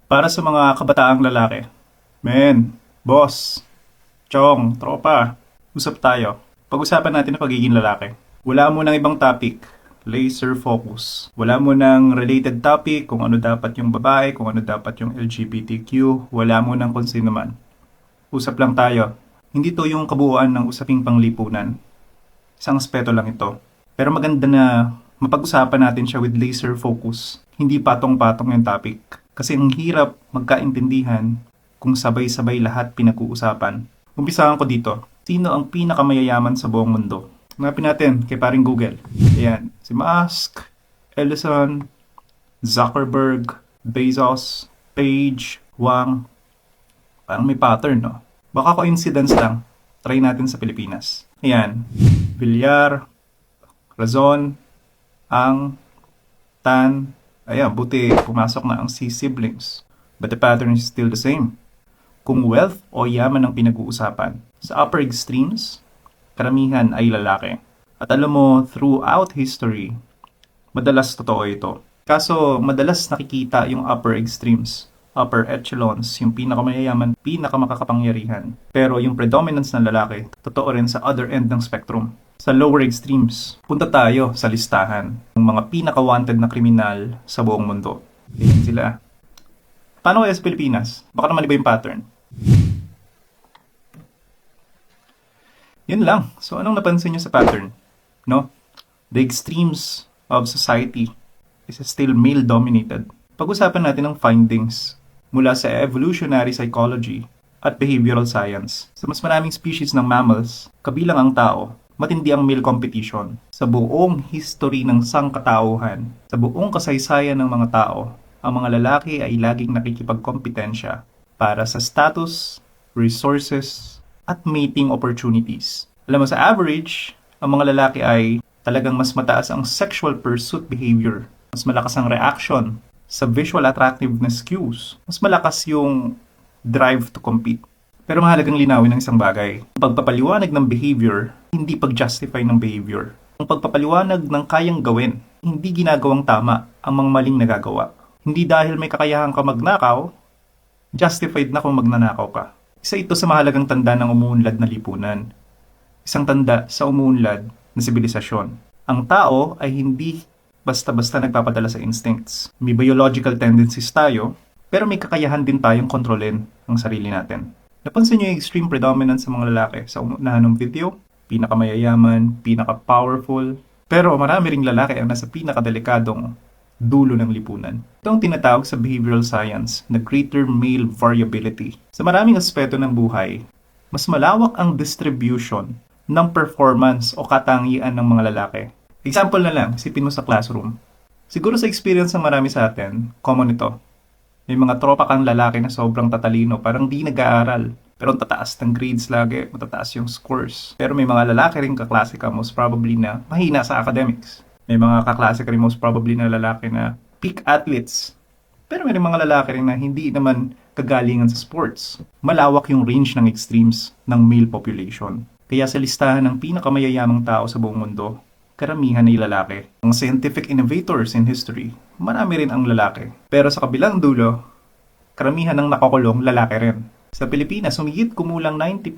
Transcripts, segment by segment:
Para sa mga kabataang lalaki. Men, boss, chong, tropa, usap tayo. Pag-usapan natin ang pagiging lalaki. Wala mo ng ibang topic. Laser focus. Wala mo ng related topic kung ano dapat yung babae, kung ano dapat yung LGBTQ. Wala mo ng kung sino man. Usap lang tayo. Hindi to yung kabuuan ng usaping panglipunan. Isang aspeto lang ito. Pero maganda na mapag-usapan natin siya with laser focus. Hindi patong-patong yung topic. Kasi ang hirap magkaintindihan kung sabay-sabay lahat pinag-uusapan. Umpisahan ko dito. Sino ang pinakamayayaman sa buong mundo? Hanapin natin kay paring Google. Ayan. Si Musk, Ellison, Zuckerberg, Bezos, Page, Wang. Parang may pattern, no? Baka coincidence lang. Try natin sa Pilipinas. Ayan. Villar, Razon, Ang, Tan. Ayan, buti pumasok na ang C-siblings. But the pattern is still the same. Kung wealth o yaman ang pinag-uusapan, sa upper extremes, karamihan ay lalaki. At alam mo, throughout history, madalas totoo ito. Kaso, madalas nakikita yung upper extremes, upper echelons, yung pinakamayayaman, pinakamakakapangyarihan. Pero yung predominance ng lalaki, totoo rin sa other end ng spectrum. Sa lower extremes, punta tayo sa listahan ng mga pinaka-wanted na kriminal sa buong mundo. Ayan sila. Paano kaya sa Pilipinas? Baka naman iba yung pattern. Yun lang. So anong napansin nyo sa pattern? No? The extremes of society is still male-dominated. Pag-usapan natin ang findings mula sa evolutionary psychology at behavioral science. Sa mas maraming species ng mammals, kabilang ang tao, matindi ang male competition. Sa buong history ng sangkatauhan, sa buong kasaysayan ng mga tao, ang mga lalaki ay laging nakikipagkompetensya para sa status, resources, at mating opportunities. Alam mo, sa average, ang mga lalaki ay talagang mas mataas ang sexual pursuit behavior. Mas malakas ang reaction sa visual attractiveness cues. Mas malakas yung drive to compete. Pero mahalagang linawin ng isang bagay. Ang pagpapaliwanag ng behavior, hindi pag-justify ng behavior. Ang pagpapaliwanag ng kayang gawin, hindi ginagawang tama ang mga maling nagagawa. Hindi dahil may kakayahan ka magnakaw, justified na kung magnanakaw ka. Isa ito sa mahalagang tanda ng umuunlad na lipunan. Isang tanda sa umuunlad na sibilisasyon. Ang tao ay hindi basta-basta nagpapadala sa instincts. May biological tendencies tayo, pero may kakayahan din tayong kontrolin ang sarili natin. Napansin niyo yung extreme predominance sa mga lalaki sa unahan ng video? Pinakamayayaman, pinaka-powerful. Pero marami ring lalaki ang nasa pinakadelikadong dulo ng lipunan. Ito ang tinatawag sa behavioral science na greater male variability. Sa maraming aspeto ng buhay, mas malawak ang distribution ng performance o katangian ng mga lalaki. Example na lang, isipin mo sa classroom. Siguro sa experience ng marami sa atin, common ito. May mga tropa kang lalaki na sobrang tatalino, parang di nag-aaral. Pero ang tataas ng grades lagi, matataas yung scores. Pero may mga lalaki rin kaklase ka most probably na mahina sa academics. May mga kaklase ka rin most probably na lalaki na peak athletes. Pero may mga lalaki rin na hindi naman kagalingan sa sports. Malawak yung range ng extremes ng male population. Kaya sa listahan ng pinakamayayamang tao sa buong mundo, karamihan ay lalaki. Ang scientific innovators in history, marami rin ang lalaki. Pero sa kabilang dulo, karamihan ng nakakulong lalaki rin. Sa Pilipinas, humigit kumulang 90%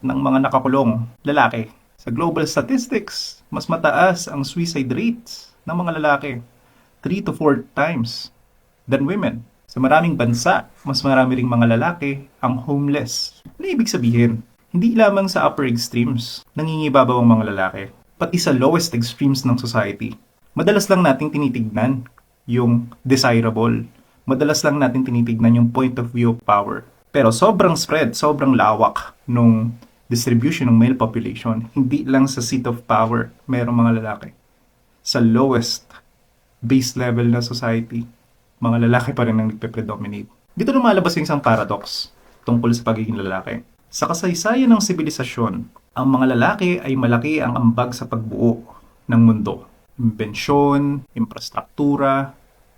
ng mga nakakulong lalaki. Sa global statistics, mas mataas ang suicide rates ng mga lalaki. 3 to 4 times than women. Sa maraming bansa, mas marami ring mga lalaki ang homeless. Ano ibig sabihin? Hindi lamang sa upper extremes, nangingibabaw ang mga lalaki. Pati sa lowest extremes ng society. Madalas lang nating tinitignan yung desirable. Madalas lang natin tinitignan yung point of view of power. Pero sobrang spread, sobrang lawak nung distribution ng male population. Hindi lang sa seat of power, mayroong mga lalaki. Sa lowest base level na society, mga lalaki pa rin ang nagpe-predominate. Dito lumalabas yung isang paradox tungkol sa pagiging lalaki. Sa kasaysayan ng sibilisasyon, ang mga lalaki ay malaki ang ambag sa pagbuo ng mundo. Imbensyon, infrastruktura,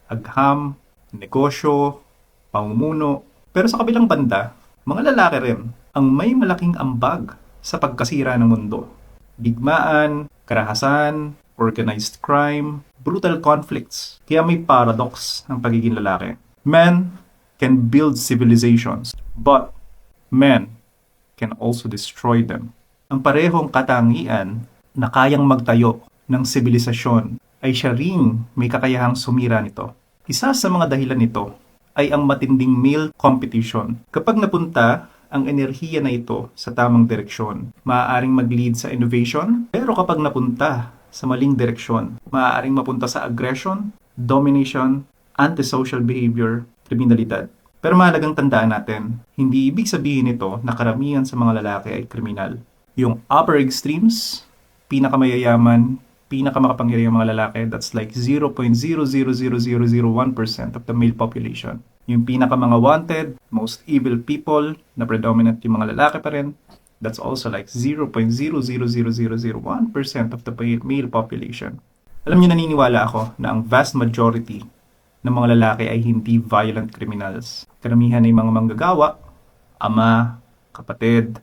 agham, negosyo, pamumuno. Pero sa kabilang banda, mga lalaki rin ang may malaking ambag sa pagkasira ng mundo. Digmaan, karahasan, organized crime, brutal conflicts. Kaya may paradox ang pagiging lalaki. Men can build civilizations, but men can also destroy them. Ang parehong katangian na kayang magtayo ng sibilisasyon ay siya ring may kakayahang sumira nito. Isa sa mga dahilan nito ay ang matinding male competition. Kapag napunta ang enerhiya na ito sa tamang direksyon, maaaring mag-lead sa innovation, pero kapag napunta sa maling direksyon, maaaring mapunta sa aggression, domination, antisocial behavior, kriminalidad. Pero mahalagang tandaan natin, hindi ibig sabihin nito na karamihan sa mga lalaki ay kriminal. Yung upper extremes, pinakamayayaman, pinakamakapangyarihang mga lalaki, that's like 0.00001% of the male population. Yung mga wanted, most evil people, na predominant yung mga lalaki pa rin, that's also like 0.00001% of the male population. Alam niyo, naniniwala ako na ang vast majority ng mga lalaki ay hindi violent criminals. Karamihan ay mga manggagawa, ama, kapatid,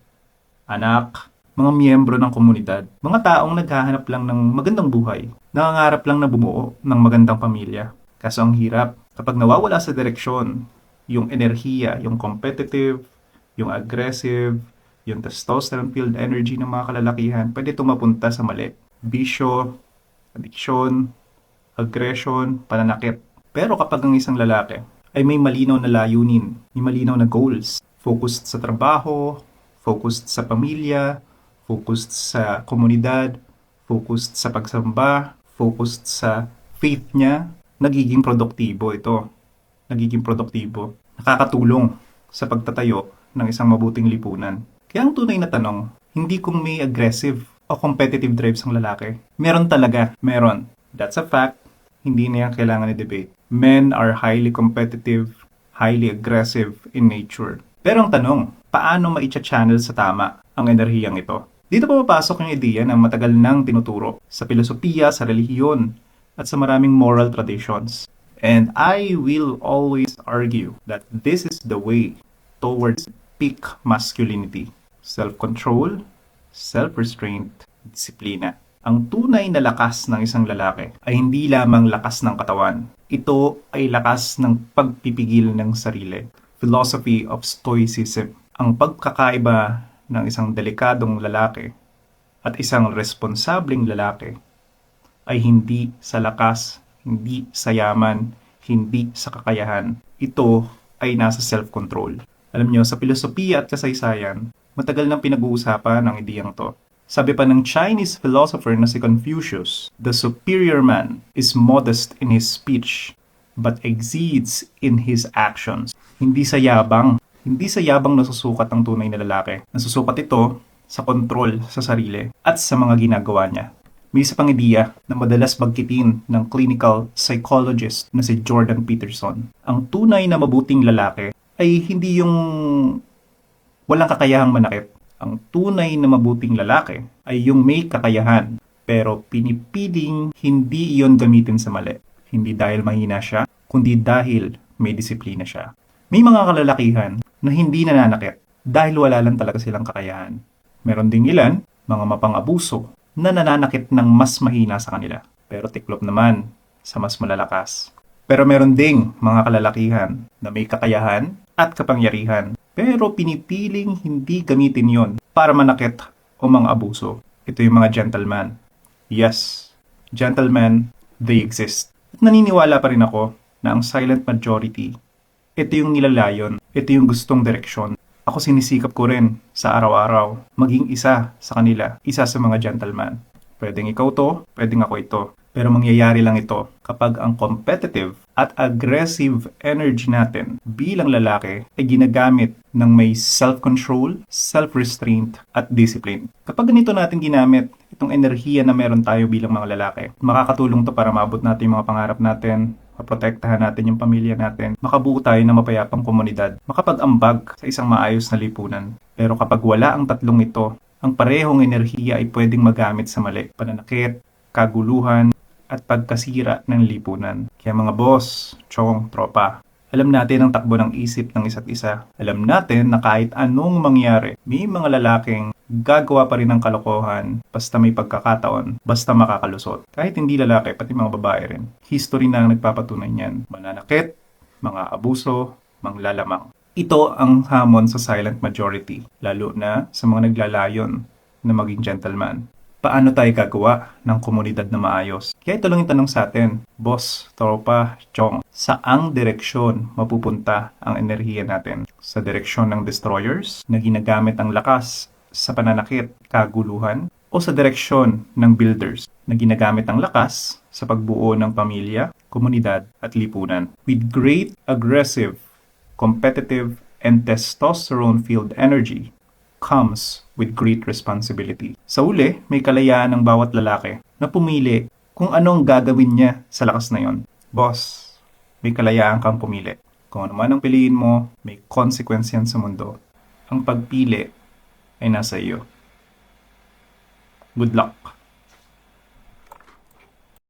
anak, mga miyembro ng komunidad, mga taong naghahanap lang ng magandang buhay, nangangarap lang na bumuo ng magandang pamilya. Kaso ang hirap, kapag nawawala sa direksyon, yung enerhiya, yung competitive, yung aggressive, yung testosterone-filled energy ng mga kalalakihan, pwede itong mapunta sa mali. Bisyo, addiction, aggression, pananakit. Pero kapag ang isang lalaki ay may malinaw na layunin, may malinaw na goals, focused sa trabaho, focused sa pamilya, focused sa komunidad, focused sa pagsamba, focused sa faith niya, nagiging produktibo ito. Nagiging produktibo. Nakakatulong sa pagtatayo ng isang mabuting lipunan. Kaya ang tunay na tanong, hindi kung may aggressive o competitive drives ang lalaki. Meron talaga. Meron. That's a fact. Hindi na yan kailangan i-debate. Men are highly competitive, highly aggressive in nature. Pero ang tanong, paano ma-channel sa tama ang enerhiyang ito? Dito pa papasok yung ideya na matagal nang tinuturo sa filosofiya, sa relihiyon, at sa maraming moral traditions. And I will always argue that this is the way towards peak masculinity. Self-control, self-restraint, disiplina. Ang tunay na lakas ng isang lalaki ay hindi lamang lakas ng katawan. Ito ay lakas ng pagpipigil ng sarili. Philosophy of Stoicism. Ang pagkakaiba ng isang delikadong lalaki at isang responsableng lalaki ay hindi sa lakas, hindi sa yaman, hindi sa kakayahan. Ito ay nasa self-control. Alam nyo, sa filosofiya at kasaysayan, matagal nang pinag-uusapan ang ideyang to. Sabi pa ng Chinese philosopher na si Confucius, the superior man is modest in his speech, but exceeds in his actions. Hindi sa yabang nasusukat ang tunay na lalaki. Nasusukat ito sa kontrol sa sarili at sa mga ginagawa niya. May isa pang ideya na madalas magkitin ng clinical psychologist na si Jordan Peterson. Ang tunay na mabuting lalaki ay hindi yung walang kakayahang manakit. Ang tunay na mabuting lalaki ay yung may kakayahan, pero pinipiling hindi iyon gamitin sa mali. Hindi dahil mahina siya, kundi dahil may disiplina siya. May mga kalalakihan na hindi nananakit dahil wala lang talaga silang kakayahan. Meron ding ilan, mga mapang-abuso, na nananakit ng mas mahina sa kanila. Pero tiklop naman sa mas malalakas. Pero meron ding mga kalalakihan na may kakayahan at kapangyarihan, pero pinipiling hindi gamitin yon para manakit o mga abuso. Ito yung mga gentleman. Yes, gentlemen, they exist. At naniniwala pa rin ako na ang silent majority, ito yung nilalayon, ito yung gustong direksyon. Ako sinisikap ko rin sa araw-araw maging isa sa kanila, isa sa mga gentleman. Pwedeng ikaw to, pwedeng ako ito. Pero mangyayari lang ito kapag ang competitive at aggressive energy natin bilang lalaki ay ginagamit ng may self-control, self-restraint at discipline. Kapag ganito natin ginamit itong enerhiya na meron tayo bilang mga lalaki, makakatulong to para maabot natin yung mga pangarap natin, maprotektahan natin yung pamilya natin, makabuo tayo ng mapayapang komunidad, makapag-ambag sa isang maayos na lipunan. Pero kapag wala ang tatlong ito, ang parehong enerhiya ay pwedeng magamit sa mali, pananakit, kaguluhan, at pagkasira ng lipunan. Kaya mga boss, chong, tropa, alam natin ang takbo ng isip ng isa't isa. Alam natin na kahit anong mangyari, may mga lalaking gagawa pa rin ng kalokohan basta may pagkakataon, basta makakalusot. Kahit hindi lalaki, pati mga babae rin. History na ang nagpapatunay niyan. Mananakit, mga abuso, manglalamang. Ito ang hamon sa silent majority, lalo na sa mga naglalayon na maging gentleman. Paano tayo gagawa ng komunidad na maayos? Kaya ito lang yung tanong sa atin, boss, tropa, chong. Saang direksyon mapupunta ang enerhiya natin? Sa direksyon ng destroyers na ginagamit ang lakas sa pananakit, kaguluhan? O sa direksyon ng builders na ginagamit ang lakas sa pagbuo ng pamilya, komunidad at lipunan? With great, aggressive, competitive, and testosterone-filled energy comes with great responsibility. Sa uli, may kalayaan ng bawat lalaki na pumili kung anong gagawin niya sa lakas na yon. Boss, may kalayaan kang pumili. Kung ano man ang piliin mo, may consequence yan sa mundo. Ang pagpili ay nasa iyo. Good luck!